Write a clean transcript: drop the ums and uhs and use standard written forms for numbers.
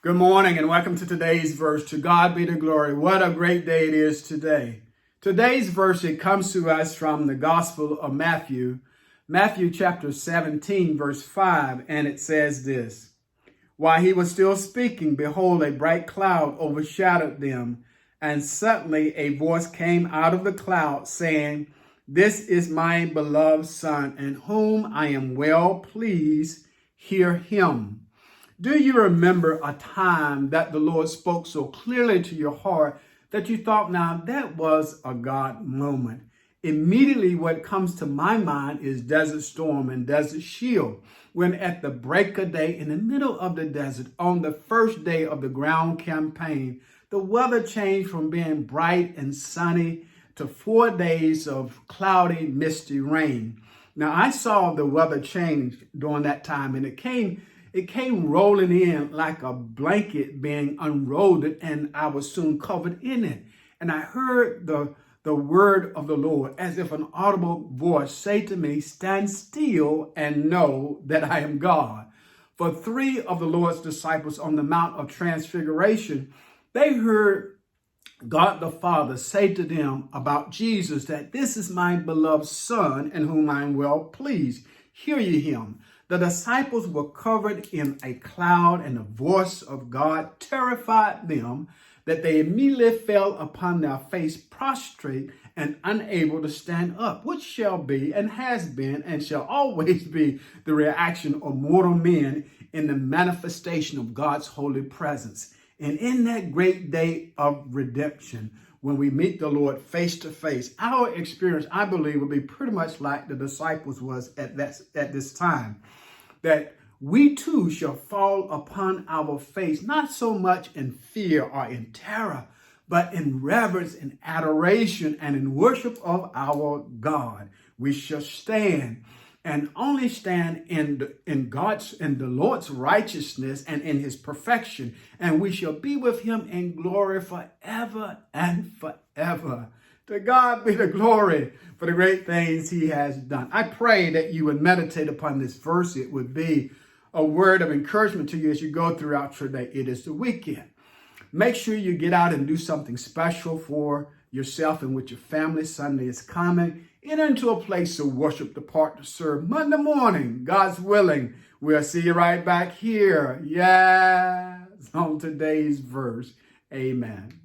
Good morning and welcome to today's verse. To God be the glory. What a great day it is today. Today's verse, it comes to us from the Gospel of Matthew, Matthew chapter 17, verse 5, and it says this: While he was still speaking, behold, a bright cloud overshadowed them, and suddenly a voice came out of the cloud saying, This is my beloved Son, in whom I am well pleased. Hear him. Do you remember a time that the Lord spoke so clearly to your heart that you thought, now that was a God moment? Immediately what comes to my mind is Desert Storm and Desert Shield, when at the break of day in the middle of the desert, on the first day of the ground campaign, the weather changed from being bright and sunny to 4 days of cloudy, misty rain. Now, I saw the weather change during that time, and it came rolling in like a blanket being unrolled, and I was soon covered in it. And I heard the word of the Lord as if an audible voice say to me, Stand still and know that I am God. For 3 of the Lord's disciples on the Mount of Transfiguration, they heard God the Father say to them about Jesus that this is my beloved Son in whom I am well pleased. Hear ye him. The disciples were covered in a cloud, and the voice of God terrified them that they immediately fell upon their face prostrate and unable to stand up, which shall be and has been and shall always be the reaction of mortal men in the manifestation of God's holy presence. And in that great day of redemption, when we meet the Lord face to face, our experience, I believe, will be pretty much like the disciples was at this time, that we too shall fall upon our face, not so much in fear or in terror, but in reverence and adoration and in worship of our God. We shall stand and only stand in the Lord's righteousness and in his perfection, and we shall be with him in glory forever and forever. To God be the glory for the great things he has done. I pray that you would meditate upon this verse. It would be a word of encouragement to you as you go throughout your day. It is the weekend. Make sure you get out and do something special for yourself and with your family. Sunday is coming. Enter into a place of worship, depart to serve. Monday morning, God's willing, we'll see you right back here. Yes, on today's verse. Amen.